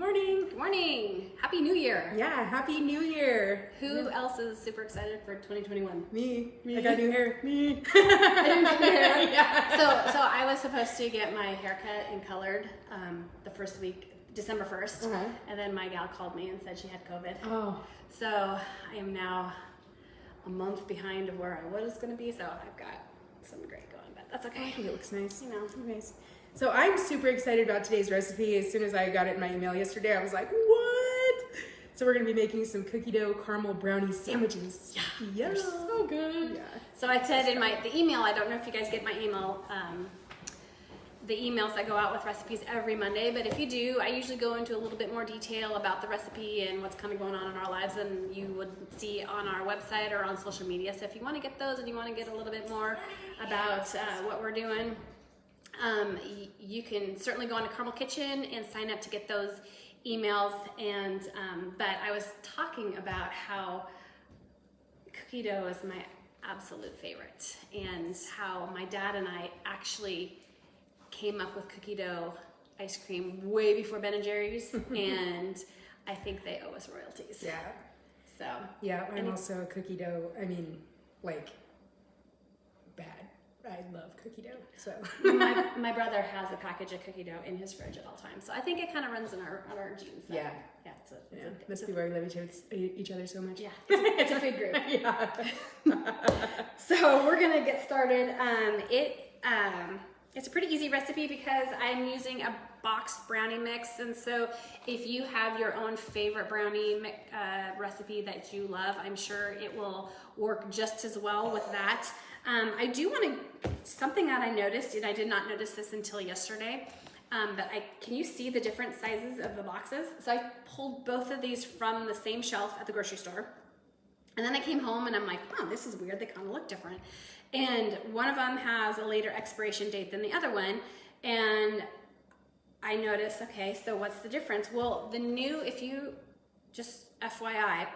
Morning. Good morning. Happy New Year. Yeah, Happy New Year. Who else is super excited for 2021? Me. I got new hair. Me. I didn't get new hair. Yeah. So I was supposed to get my haircut and colored the first week, December 1st. And then my gal called me and said she had COVID. Oh. So I am now a month behind of where I was going to be. So I've got some gray going, but that's okay. I think it looks nice. You know. Nice. So I'm super excited about today's recipe. As soon as I got it in my email yesterday, I was like, what? So we're going to be making some cookie dough caramel brownie sandwiches. Yeah. They're so good. Yeah. So I said in the email, I don't know if you guys get my email, the emails that go out with recipes every Monday, but if you do, I usually go into a little bit more detail about the recipe and what's kind of going on in our lives than you would see on our website or on social media. So if you want to get those and you want to get a little bit more about what we're doing, you can certainly go on to Caramel Kitchen and sign up to get those emails. And but I was talking about how cookie dough is my absolute favorite, and how my dad and I actually came up with cookie dough ice cream way before Ben & Jerry's, and I think they owe us royalties. Yeah. So yeah, I'm also a cookie dough. I mean, like, bad. I love cookie dough. So my brother has a package of cookie dough in his fridge at all times, so I think it kind of runs in our genes. So. Yeah. Yeah. Must be why we love each other so much. Yeah. It's a food group. Yeah. So we're gonna get started. It's a pretty easy recipe because I'm using a boxed brownie mix, and so if you have your own favorite brownie recipe that you love, I'm sure it will work just as well with that. I do want to, something that I noticed, and I did not notice this until yesterday, but can you see the different sizes of the boxes? So I pulled both of these from the same shelf at the grocery store, and then I came home and I'm like, oh, this is weird, they kind of look different. And one of them has a later expiration date than the other one, and I noticed, okay, so what's the difference? Well, the new, if you, just FYI,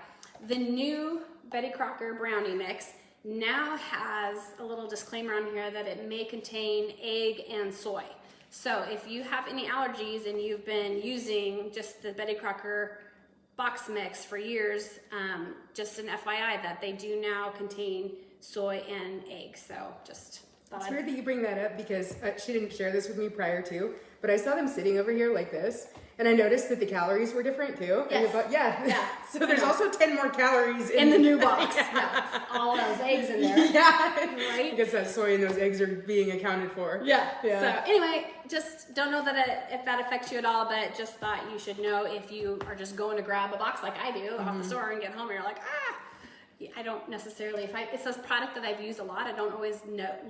the new Betty Crocker brownie mix now has a little disclaimer on here that it may contain egg and soy. So if you have any allergies and you've been using just the Betty Crocker box mix for years, just an FYI that they do now contain soy and egg. So just thought It's weird that you bring that up because she didn't share this with me prior to, but I saw them sitting over here like this, and I noticed that the calories were different too. Yes. And yeah. So there's also 10 more calories in the new box. Yeah. All those eggs in there. Yeah. Right? I guess that soy and those eggs are being accounted for. Yeah. So anyway, just don't know that if that affects you at all, but just thought you should know if you are just going to grab a box like I do off the store and get home and you're like, I don't necessarily, it's this product that I've used a lot, I don't always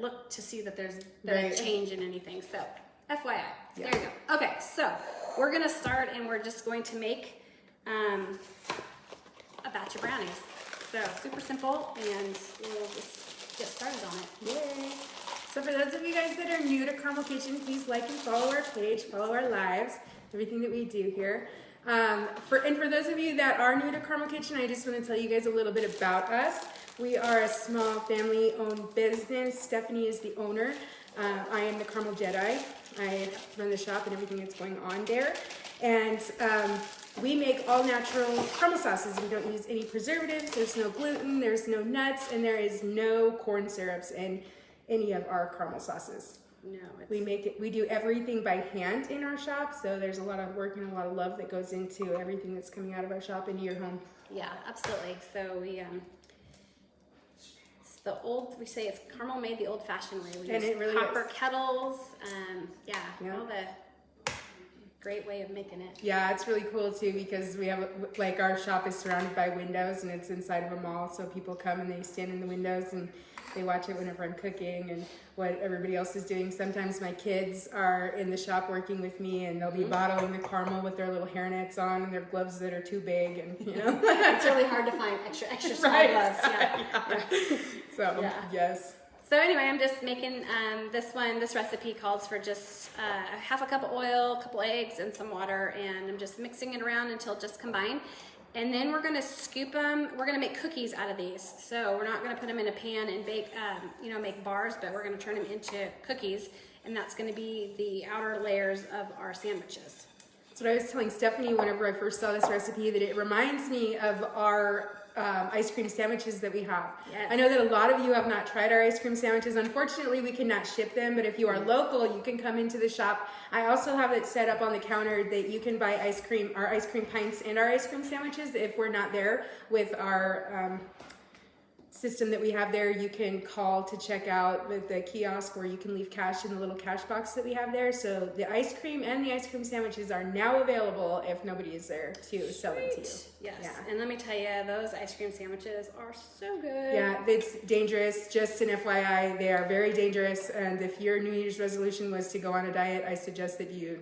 look to see that there's a change in anything. So FYI, there you go. Okay, so we're gonna start and we're just going to make a batch of brownies. So super simple, and we'll just get started on it. Yay! So for those of you guys that are new to Caramel Kitchen, please like and follow our page, follow our lives, everything that we do here. For those of you that are new to Caramel Kitchen, I just want to tell you guys a little bit about us. We are a small family-owned business. Stephanie is the owner. I am the Caramel Jedi. I run the shop and everything that's going on there. And we make all natural caramel sauces. We don't use any preservatives. There's no gluten, there's no nuts, and there is no corn syrups in any of our caramel sauces. No, we do everything by hand in our shop, so there's a lot of work and a lot of love that goes into everything that's coming out of our shop into your home. Yeah, absolutely. So we say it's caramel made the old-fashioned way. We use it really copper is. Kettles, all the great way of making it. Yeah, it's really cool too because we have, like, our shop is surrounded by windows and it's inside of a mall, so people come and they stand in the windows and they watch it whenever I'm cooking and what everybody else is doing. Sometimes my kids are in the shop working with me and they'll be bottling the caramel with their little hairnets on and their gloves that are too big, and it's really hard to find extra small gloves. Yeah. So yes. So anyway, I'm just making this recipe calls for just half a cup of oil, a couple eggs, and some water, and I'm just mixing it around until it just combined. And then we're gonna scoop them. We're gonna make cookies out of these. So we're not gonna put them in a pan and bake, make bars, but we're gonna turn them into cookies, and that's gonna be the outer layers of our sandwiches. That's what I was telling Stephanie whenever I first saw this recipe, that it reminds me of our ice cream sandwiches that we have. Yes. I know that a lot of you have not tried our ice cream sandwiches. Unfortunately, we cannot ship them, but if you are local, you can come into the shop. I also have it set up on the counter that you can buy our ice cream pints and our ice cream sandwiches. If we're not there with our system that we have there, you can call to check out with the kiosk, or you can leave cash in the little cash box that we have there. So the ice cream and the ice cream sandwiches are now available if nobody is there to sell them to you. Yes. Yeah. And let me tell you, those ice cream sandwiches are so good. Yeah, it's dangerous. Just an FYI, they are very dangerous. And if your New Year's resolution was to go on a diet, I suggest that you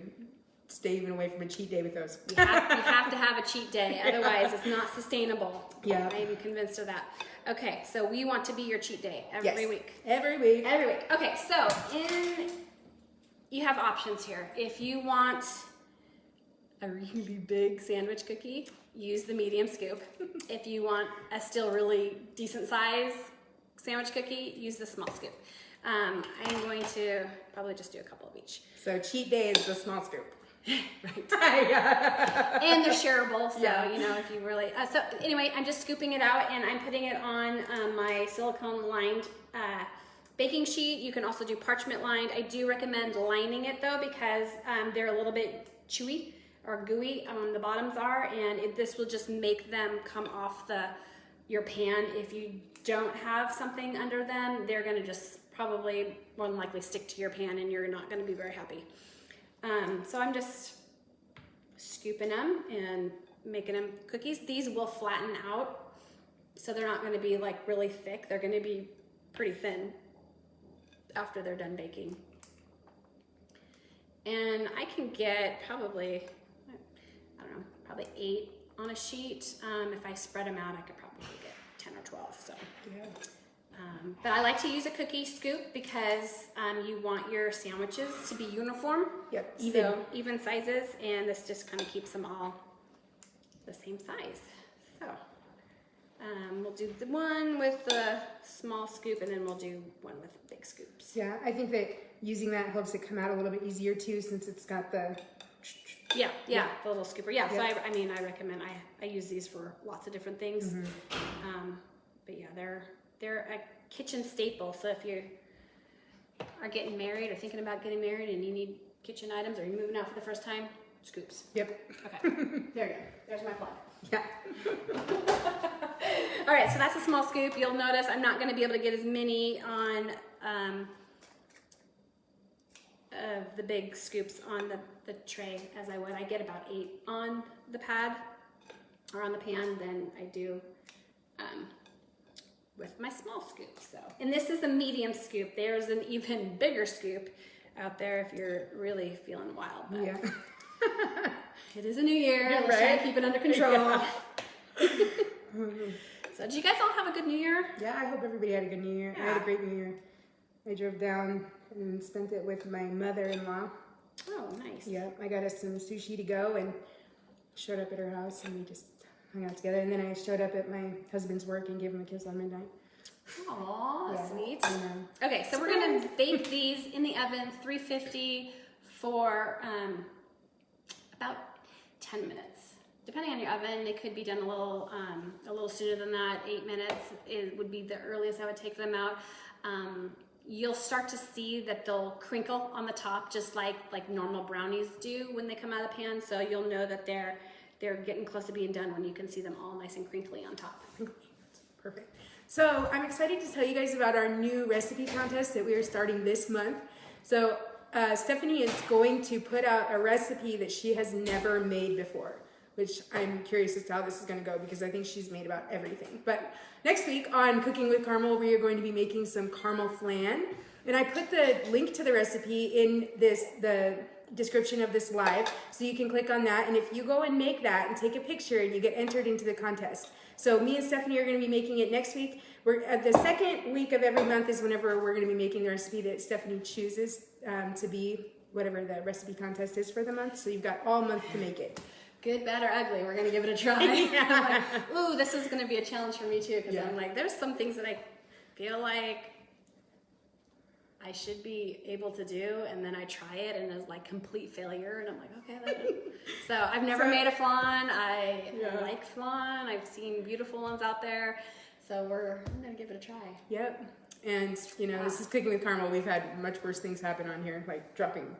stay even away from a cheat day with those. You have to have a cheat day, otherwise it's not sustainable. Yeah. I'm convinced of that. Okay, so we want to be your cheat day every week. Every week. Every week. Okay, so you have options here. If you want a really big sandwich cookie, use the medium scoop. If you want a still really decent size sandwich cookie, use the small scoop. I'm going to probably just do a couple of each. So cheat day is the small scoop. Right. And they're shareable, so you know, if you really so anyway, I'm just scooping it out and I'm putting it on my silicone lined baking sheet. You can also do parchment lined. I do recommend lining it though, because they're a little bit chewy or gooey, the bottoms are, and this will just make them come off your pan. If you don't have something under them, they're going to just probably more than likely stick to your pan and you're not going to be very happy. So I'm just scooping them and making them cookies. These will flatten out, so they're not going to be like really thick. They're going to be pretty thin after they're done baking. And I can get probably, I don't know, probably 8 on a sheet. If I spread them out, I could probably get 10 or 12. So. Yeah. But I like to use a cookie scoop because you want your sandwiches to be uniform. Yep, even sizes, and this just kind of keeps them all the same size. So we'll do the one with the small scoop, and then we'll do one with big scoops. Yeah, I think that using that helps it come out a little bit easier too, since it's got the... Yeah, the little scooper. Yeah, so I mean, I recommend, I use these for lots of different things. But yeah, they're a kitchen staple. So if you are getting married or thinking about getting married and you need kitchen items, or you're moving out for the first time, scoops. Yep. Okay. There you go. There's my plug. Yeah. All right, so that's a small scoop. You'll notice I'm not going to be able to get as many on the big scoops on the tray as I would. I get about 8 on the pad or on the pan than I do with my small scoop. So, and this is a medium scoop. There's an even bigger scoop out there if you're really feeling wild. But Yeah. it is a new year. You're Let's try right. to keep it under control. Yeah. So did you guys all have a good New Year? Yeah, I hope everybody had a good New Year. Yeah. I had a great New Year. I drove down and spent it with my mother-in-law. Oh, nice. Yeah, I got us some sushi to go and showed up at her house, and we just hung out together. And then I showed up at my husband's work and gave him a kiss on midnight. Aw, Yeah, sweet. I know. Okay, so we're gonna bake these in the oven, 350 for about 10 minutes. Depending on your oven, they could be done a little sooner than that. 8 minutes would be the earliest I would take them out. You'll start to see that they'll crinkle on the top, just like normal brownies do when they come out of the pan. So you'll know that they're getting close to being done when you can see them all nice and crinkly on top. Perfect. So I'm excited to tell you guys about our new recipe contest that we are starting this month. So Stephanie is going to put out a recipe that she has never made before, which I'm curious as to how this is going to go, because I think she's made about everything. But next week on Cooking with Caramel, we are going to be making some caramel flan. And I put the link to the recipe in the description of this live, so you can click on that. And if you go and make that and take a picture, and you get entered into the contest. So me and Stephanie are going to be making it next week. We're at the second week of every month is whenever we're going to be making the recipe that Stephanie chooses to be whatever the recipe contest is for the month. So you've got all month to make it. Good, bad, or ugly, we're gonna give it a try. Yeah. I'm like, ooh, this is gonna be a challenge for me too, because Yeah. I'm like, there's some things that I feel like I should be able to do, and then I try it and it's like complete failure, and I'm like, okay, that So I've never made a flan. I like flan. I've seen beautiful ones out there. So I'm gonna give it a try. Yep. And you know, this is Cooking with Caramel. We've had much worse things happen on here, like dropping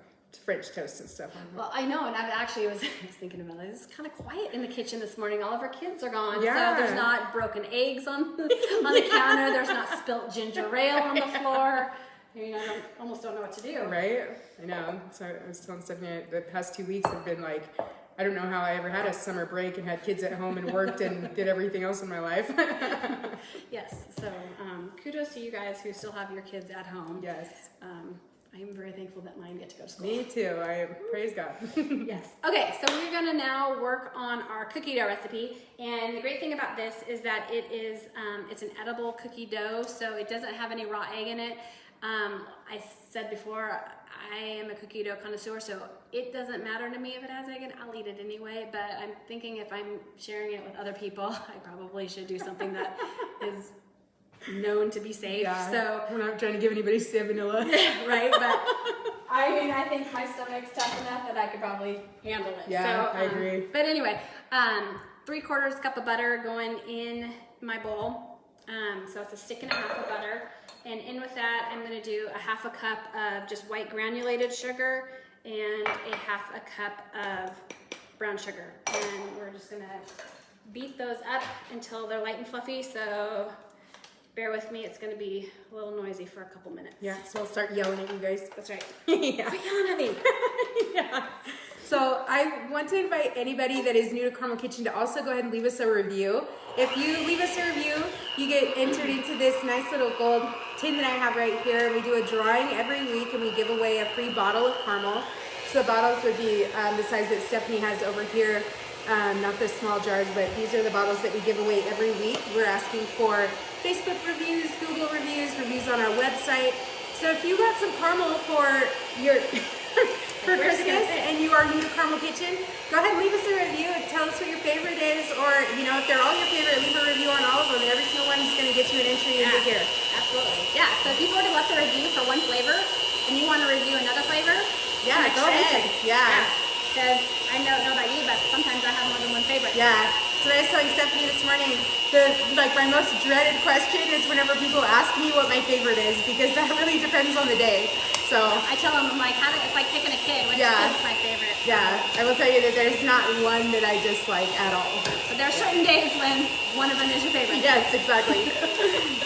French toast and stuff on here. Well, I know, and I was thinking about it. It's kind of quiet in the kitchen this morning. All of our kids are gone, so there's not broken eggs on the counter. There's not spilt ginger ale on the floor. I mean, I almost don't know what to do. Right? I know. So I was telling Stephanie, the past 2 weeks have been like, I don't know how I ever had a summer break and had kids at home and worked and did everything else in my life. Yes. So kudos to you guys who still have your kids at home. Yes. I'm very thankful that mine get to go to school. Me too. Praise God. Yes. Okay, so we're gonna now work on our cookie dough recipe. And the great thing about this is that it is, it's an edible cookie dough, so it doesn't have any raw egg in it. I said before, I am a cookie dough connoisseur, so it doesn't matter to me if it has egg in it. I'll eat it anyway, but I'm thinking if I'm sharing it with other people, I probably should do something that is known to be safe. Yeah, so we're not trying to give anybody vanilla. right, but I mean, I think my stomach's tough enough that I could probably handle it. Yeah, so, I agree. But anyway, 3/4 cup of butter going in my bowl. So it's a stick and a half of butter. And in with that, I'm gonna do a 1/2 cup of just white granulated sugar and a 1/2 cup of brown sugar. And we're just gonna beat those up until they're light and fluffy. So bear with me, it's gonna be a little noisy for a couple minutes. Yeah, so I'll start yelling at you guys. That's right. Yeah. Quit yelling at me. Yeah. So I want to invite anybody that is new to Caramel Kitchen to also go ahead and leave us a review. If you leave us a review, you get entered into this nice little gold tin that I have right here. We do a drawing every week and we give away a free bottle of caramel. So the bottles would be the size that Stephanie has over here. Not the small jars, but these are the bottles that we give away every week. We're asking for Facebook reviews, Google reviews, reviews on our website. So if you got some caramel for your for Christmas and you are new to Caramel Kitchen, go ahead and leave us a review and tell us what your favorite is, or you know, if they're all your favorite, leave a review on all of them. Every single one is going to get you an entry into here. Absolutely. Yeah. So if you've already left a review for one flavor and you want to review another flavor, Yeah, go ahead. Yeah. Because I don't know about you, but sometimes I have more than one favorite. Yeah. So I was telling Stephanie this morning, my most dreaded question is whenever people ask me what my favorite is, because that really depends on the day. So I tell them, I'm like, it's like picking a kid. Which kid's my favorite? Yeah, I will tell you that there's not one that I dislike at all. But there are certain days when one of them is your favorite. Yes, exactly.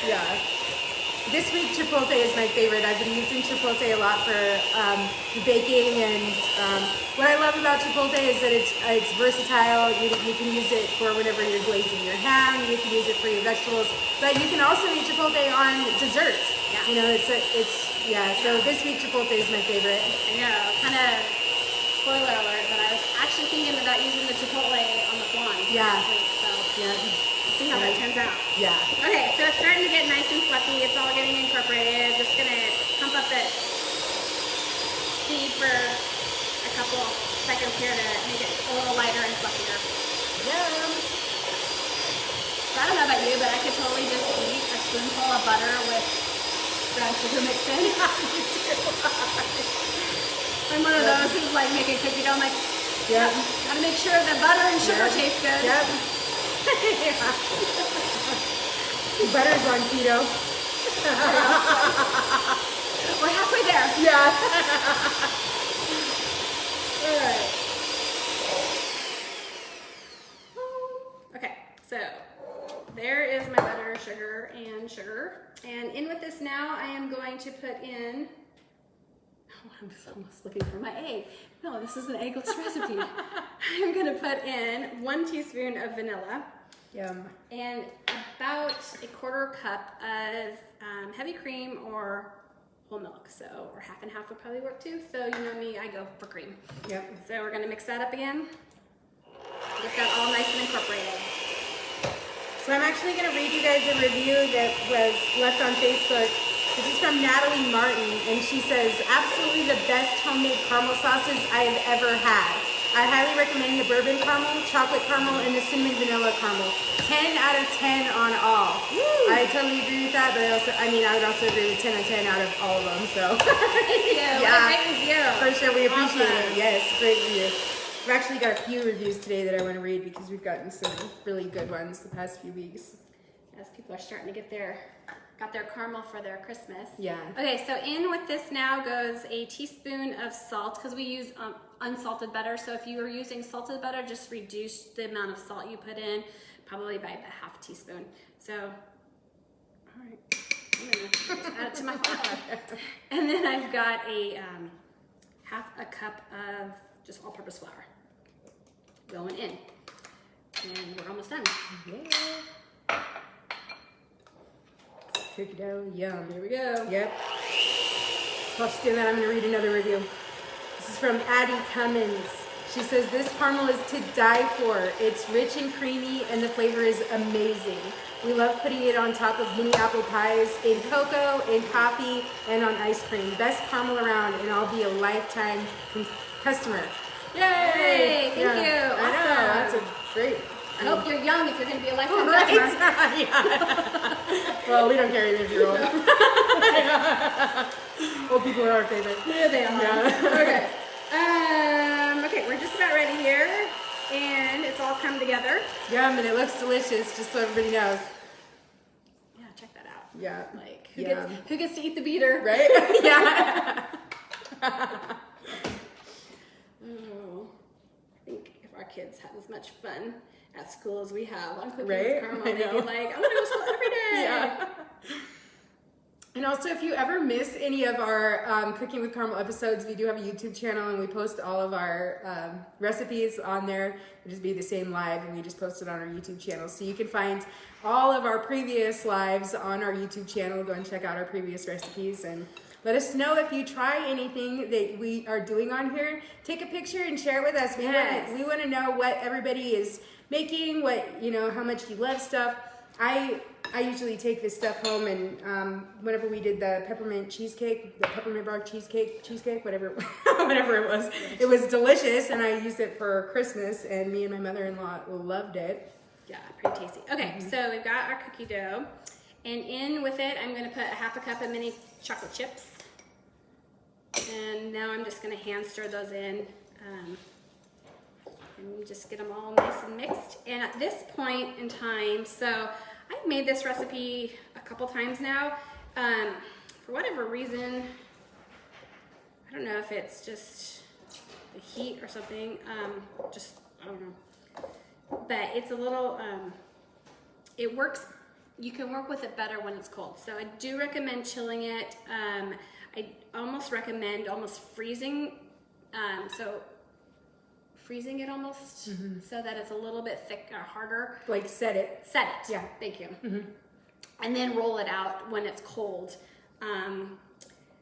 Yeah. This week, chipotle is my favorite. I've been using chipotle a lot for baking, and what I love about chipotle is that it's versatile. You can use it for whenever you're glazing your ham. You can use it for your vegetables, but you can also eat chipotle on desserts. Yeah. You know, So this week, chipotle is my favorite. I know, kind of spoiler alert, but I was actually thinking about using the chipotle on the flan this week. So Yeah. see how that turns out. Yeah. Okay, so it's starting to get nice and fluffy. It's all getting incorporated. Just gonna pump up the speed for a couple seconds here to make it a little lighter and fluffier. Yum. So I don't know about you, but I could totally just eat a spoonful of butter with brown sugar mixed in. I'm one of those who's like making cookie dough. I'm like, Yeah. gotta make sure the butter and sugar taste good. Yep. Butter's on keto. We're halfway there. Yeah. All right. Okay, so there is my butter, sugar, and sugar. And in with this now, I am going to put in, I'm just almost looking for my egg. No, this is an eggless recipe. I'm gonna put in 1 teaspoon of vanilla. Yum. And about a 1/4 cup of heavy cream or whole milk. So, or half and half would probably work too. So, you know me, I go for cream. Yep. So we're gonna mix that up again. Get that all nice and incorporated. So I'm actually going to read you guys a review that was left on Facebook. This is from Natalie Martin, and she says, absolutely the best homemade caramel sauces I have ever had. I highly recommend the bourbon caramel, chocolate caramel, and the cinnamon vanilla caramel. 10 out of 10 on all. Woo! I totally agree with that, but I would also agree with 10 out of 10 out of all of them. So Thank you. Yeah. What a great review. for sure, we appreciate Awesome. it. Yes, great review. I've actually got a few reviews today that I want to read because we've gotten some really good ones the past few weeks. As people are starting to get got their caramel for their Christmas. Yeah. Okay, so in with this now goes a teaspoon of salt, because we use unsalted butter. So if you are using salted butter, just reduce the amount of salt you put in, probably by about half a teaspoon. So, all right, I'm gonna just add it to my flour. And then I've got a half a cup of just all-purpose flour going in. And we're almost done. Yeah. Cookie dough, yum. Here we go. Yep. While she's doing that, I'm going to read another review. This is from Addie Cummins. She says, this caramel is to die for. It's rich and creamy, and the flavor is amazing. We love putting it on top of mini apple pies, in cocoa, in coffee, and on ice cream. Best caramel around, and I'll be a lifetime customer. Yay! Yay, thank you. I know, that's a great. I hope you're young if you're going to be a lifetime Right? customer. Yeah. Well, we don't care even if you're old. Old people are our favorite. Yeah, they are. Yeah. Okay. Okay, we're just about ready here, and it's all come together. Yum, and it looks delicious, just so everybody knows. Yeah, check that out. Yeah. Like, Yum. who gets to eat the beater? Right? Yeah. Oh, I think if our kids had as much fun at school as we have on cooking Right? with caramel, I they'd be know. like, I'm gonna go to school every day. Yeah. And also, if you ever miss any of our Cooking with Caramel episodes, we do have a YouTube channel, and we post all of our recipes on there. It'll just be the same live, and we just post it on our YouTube channel. So you can find all of our previous lives on our YouTube channel. Go and check out our previous recipes, and let us know if you try anything that we are doing on here. Take a picture and share it with us. Yes. We want to know what everybody is making, how much you love stuff. I usually take this stuff home, and whenever we did the peppermint cheesecake, the peppermint bark cheesecake, whatever it was delicious, and I used it for Christmas, and me and my mother-in-law loved it. Yeah, pretty tasty. Okay, so we've got our cookie dough, and in with it, I'm gonna put a half a cup of mini chocolate chips, and now I'm just gonna hand stir those in. And just get them all nice and mixed. And at this point in time, so I've made this recipe a couple times now. For whatever reason, I don't know if it's just the heat or something. I don't know. But it's a little, it works. You can work with it better when it's cold. So I do recommend chilling it. I almost recommend freezing. Freezing it almost so that it's a little bit thick or harder. Like set it. Set it. Yeah. Thank you. And then roll it out when it's cold.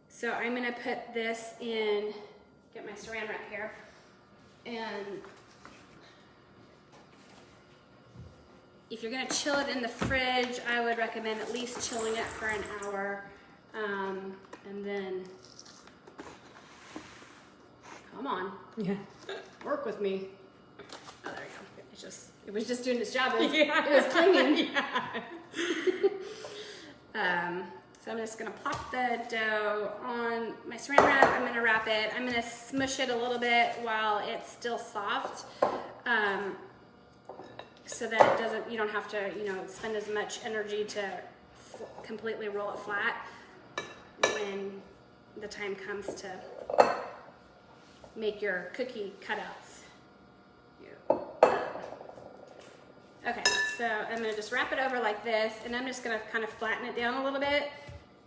So I'm gonna put this in, get my saran wrap here, and if you're gonna chill it in the fridge, I would recommend at least chilling it for an hour, and then, come on. Yeah. Work with me. Oh, there you go. It was just doing its job. It Yeah. was clinging. Yeah. So I'm just gonna plop the dough on my saran wrap. I'm gonna wrap it. I'm gonna smush it a little bit while it's still soft, so that it doesn't. You don't have to, spend as much energy to completely roll it flat when the time comes to make your cookie cutouts. Okay, so I'm gonna just wrap it over like this, and I'm just gonna kind of flatten it down a little bit.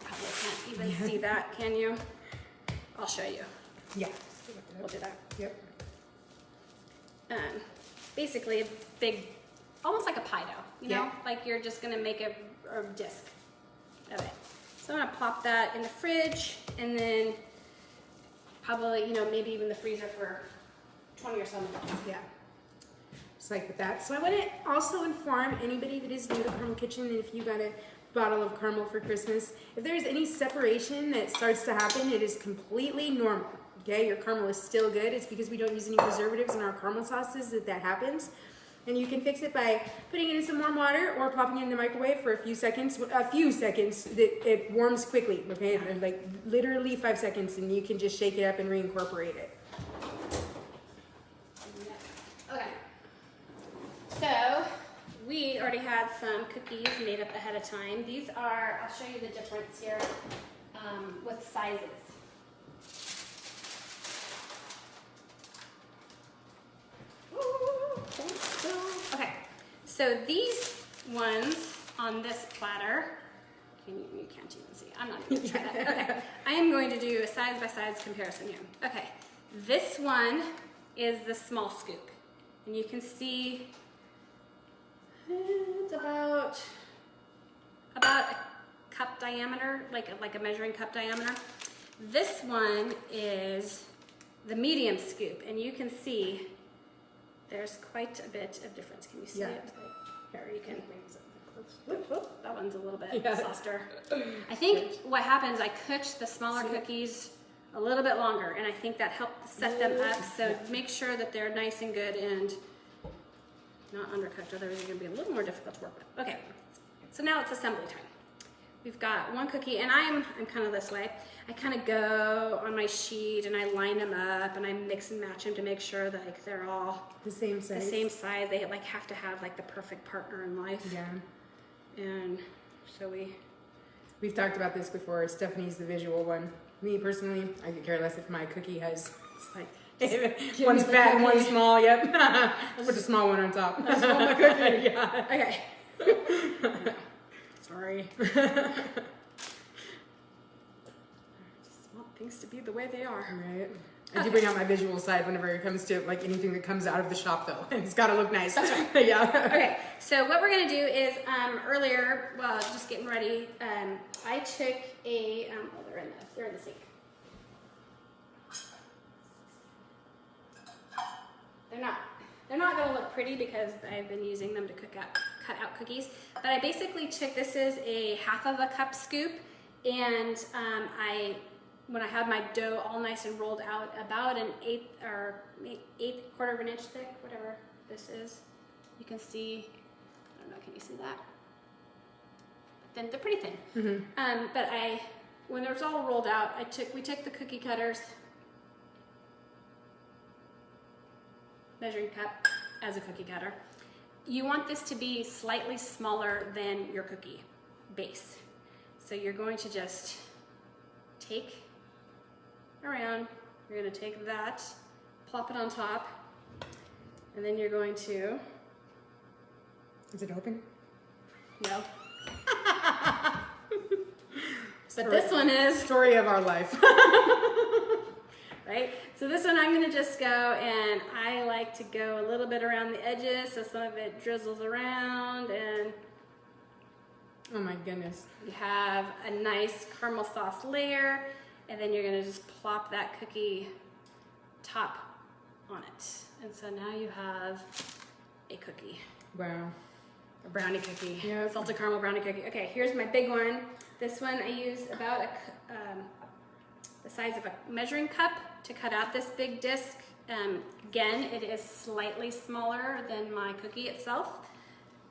Probably can't even see that, can you? I'll show you. Yeah. We'll do that. Yep. Basically a big, almost like a pie dough, Yeah. Like you're just gonna make a disc of it. So I'm gonna plop that in the fridge, and then probably, maybe even the freezer for 20 or so minutes. Yeah. Just like with that. So I want to also inform anybody that is new to Caramel Kitchen, and if you got a bottle of caramel for Christmas, if there's any separation that starts to happen, it is completely normal. Okay, your caramel is still good. It's because we don't use any preservatives in our caramel sauces that happens. And you can fix it by putting it in some warm water or popping it in the microwave for a few seconds. It warms quickly, okay? Like literally 5 seconds, and you can just shake it up and reincorporate it. already had some cookies made up ahead of time. These are, I'll show you the difference here with sizes. Okay, so these ones on this platter, you can't even see. I'm not going to try that. Okay, I am going to do a size by size comparison here. Okay, this one is the small scoop, and you can see it's about a cup diameter, like a measuring cup diameter. This one is the medium scoop, and you can see there's quite a bit of difference. Can you see it? Here, you can. Whoop, that one's a little bit softer. I think what happens, I cooked the smaller cookies a little bit longer, and I think that helped set them up. So make sure that they're nice and good and not undercooked, otherwise they're going to be a little more difficult to work with. Okay, so now it's assembly time. We've got one cookie, and I'm kind of this way. I kind of go on my sheet and I line them up and I mix and match them to make sure that like they're all the same size. The same size. They like have to have like the perfect partner in life. Yeah. And so we've talked about this before. Stephanie's the visual one. Me personally, I could care less if my cookie has like one's fat and one's small. Yep. I'll put the small one on top. That's all my cookie. Yeah. Okay. Sorry. Just want things to be the way they are. Right. I do bring out my visual side whenever it comes to like anything that comes out of the shop, though. It's got to look nice. That's right. Yeah. Okay. So what we're gonna do is earlier, while just getting ready, I took a oh, they're in the sink. They're not gonna look pretty because I've been using them to cut out cookies. But I basically took, this is a 1/2 of a cup scoop, and when I had my dough all nice and rolled out, about an quarter of an inch thick, whatever this is. You can see, I don't know, can you see that? Then they're pretty thin. Mm-hmm. But when it was all rolled out, we took the cookie cutters, measuring cup as a cookie cutter. You want this to be slightly smaller than your cookie base. So you're going to just take around, you're going to take that, plop it on top, and then you're going to... Is it open? No. But this one is... Story of our life. Right? So this one I'm going to just go, and I like to go a little bit around the edges so some of it drizzles around, and oh my goodness. you have a nice caramel sauce layer, and then you're going to just plop that cookie top on it. And so now you have a cookie. Wow. A brownie cookie. Yeah. Salted caramel brownie cookie. Okay, here's my big one. This one I use about the size of a measuring cup to cut out this big disc. Again, it is slightly smaller than my cookie itself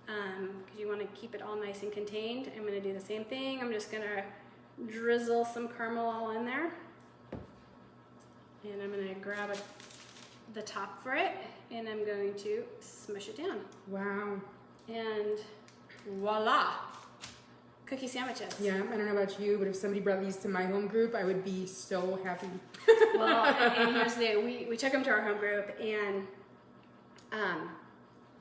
because you want to keep it all nice and contained. I'm going to do the same thing. I'm just going to drizzle some caramel all in there, and I'm going to grab the top for it, and I'm going to smush it down. Wow. And voila, cookie sandwiches. Yeah, I don't know about you, but if somebody brought these to my home group, I would be so happy. Well, and here's the thing. We took them to our home group, and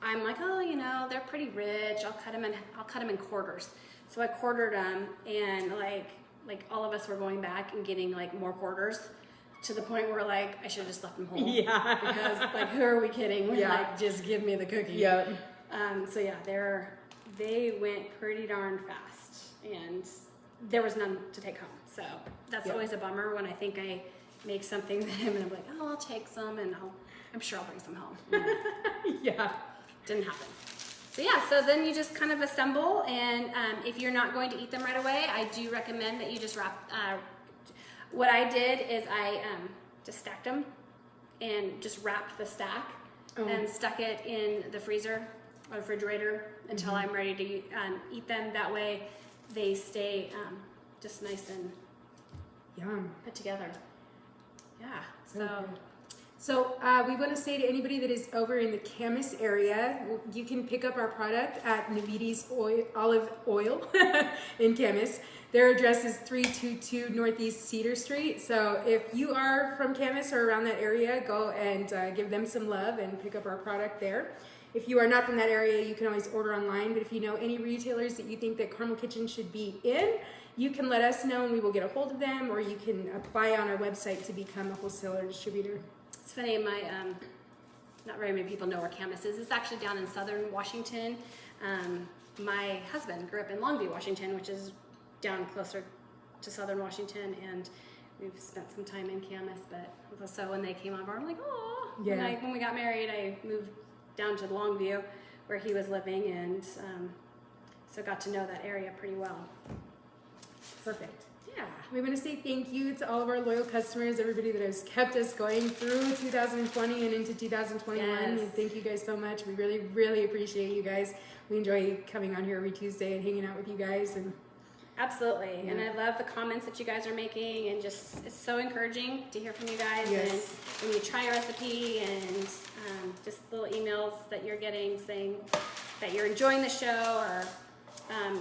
I'm like, oh, you know, they're pretty rich. I'll cut them in quarters. So I quartered them, and like all of us were going back and getting like more quarters, to the point where like I should have just left them whole. Yeah. Because like, who are we kidding? We're like, just give me the cookie. Yeah. So yeah, they went pretty darn fast, and there was none to take home. So that's always a bummer when I think I make something that I'm like, oh, I'll take some, and I'm sure I'll bring some home. Yeah. Didn't happen. So yeah, so then you just kind of assemble, and if you're not going to eat them right away, I do recommend that you just wrap. What I did is I just stacked them and just wrapped the stack and stuck it in the freezer or refrigerator until I'm ready to eat them. That way they stay just nice and yum. put together. Yeah, so So we want to say to anybody that is over in the Camas area, you can pick up our product at Navidi's Olive Oil in Camas. Their address is 322 Northeast Cedar Street. So if you are from Camas or around that area, go and give them some love and pick up our product there. If you are not from that area, you can always order online. But if you know any retailers that you think that Carmel Kitchen should be in, you can let us know and we will get a hold of them, or you can apply on our website to become a wholesaler distributor. It's funny, not very many people know where Camas is. It's actually down in southern Washington. My husband grew up in Longview, Washington, which is down closer to southern Washington, and we've spent some time in Camas. But so when they came on board, I'm like, oh. Yeah. When we got married, I moved down to Longview, where he was living, and so got to know that area pretty well. Perfect. Yeah. We want to say thank you to all of our loyal customers, everybody that has kept us going through 2020 and into 2021. Yes. And thank you guys so much. We really, really appreciate you guys. We enjoy coming on here every Tuesday and hanging out with you guys. And Absolutely. Yeah. And I love the comments that you guys are making, and just it's so encouraging to hear from you guys. Yes. And when you try a recipe, and just little emails that you're getting saying that you're enjoying the show, or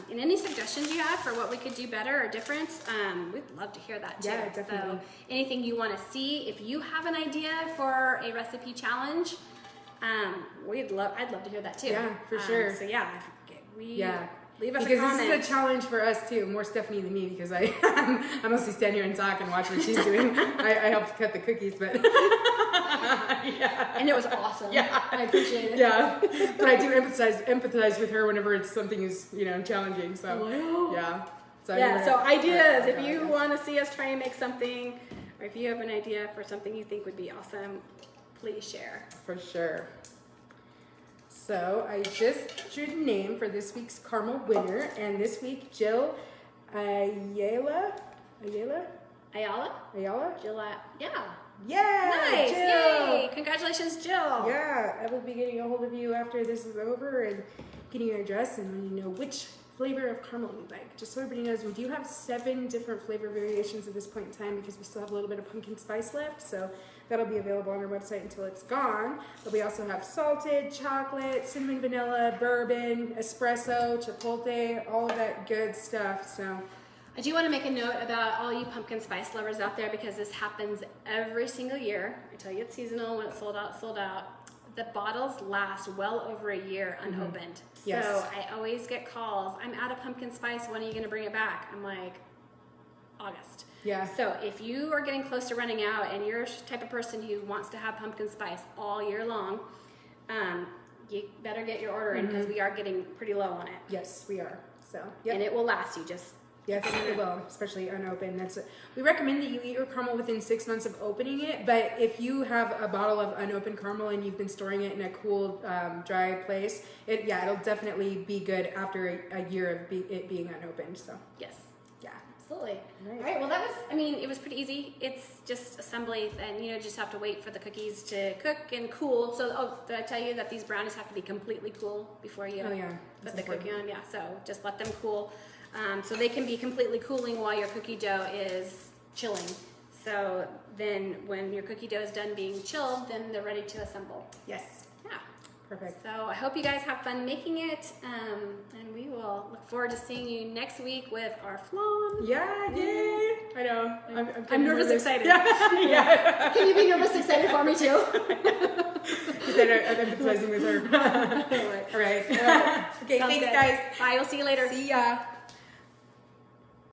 and any suggestions you have for what we could do better or different, we'd love to hear that too. Yeah, definitely. So anything you want to see, if you have an idea for a recipe challenge, I'd love to hear that too. Yeah, for sure. So yeah, leave us because a comment. this is a challenge for us too, more Stephanie than me, because I mostly stand here and talk and watch what she's doing. I helped cut the cookies, but yeah. And it was awesome. Yeah. I appreciate it. Yeah, but I do empathize with her whenever it's something is challenging. So yeah. So Ideas. If you want to see us try and make something, or if you have an idea for something you think would be awesome, please share. For sure. So I just drew the name for this week's Carmel winner, and this week Jill Ayala. Yeah. Nice. Jill. Yay. Congratulations, Jill. Yeah, I will be getting a hold of you after this is over and getting your address and letting you know which flavor of caramel you'd like. Just so everybody knows, we do have 7 different flavor variations at this point in time because we still have a little bit of pumpkin spice left. So that'll be available on our website until it's gone. But we also have salted, chocolate, cinnamon, vanilla, bourbon, espresso, chipotle, all of that good stuff. So I do want to make a note about all you pumpkin spice lovers out there, because this happens every single year. I tell you it's seasonal. When it's sold out, it's sold out. The bottles last well over a year unopened. Yes. So I always get calls. I'm out of pumpkin spice. When are you going to bring it back? I'm like, August. yeah. So if you are getting close to running out and you're the type of person who wants to have pumpkin spice all year long, you better get your order in, because we are getting pretty low on it. Yes, we are. So And it will last you just. yes, it will, especially unopened. We recommend that you eat your caramel within 6 months of opening it, but if you have a bottle of unopened caramel and you've been storing it in a cool, dry place, it'll definitely be good after a year of it being unopened. So Yes. yeah. Absolutely. Right. All right. Well, it was pretty easy. It's just assembly, and just have to wait for the cookies to cook and cool. So, did I tell you that these brownies have to be completely cool before you Oh yeah. put the cookie on? Yeah. So just let them cool, so they can be completely cooling while your cookie dough is chilling. So then, when your cookie dough is done being chilled, then they're ready to assemble. Yes. Yeah. Perfect. So I hope you guys have fun making it, and we will look forward to seeing you next week with our flan. Yeah, yay! I know. I'm nervous, excited. Yeah. Yeah. Can you be nervous, excited for me too? I'm empathizing with her. All right. Okay, Sounds thanks good. guys. Bye. We'll see you later. See ya.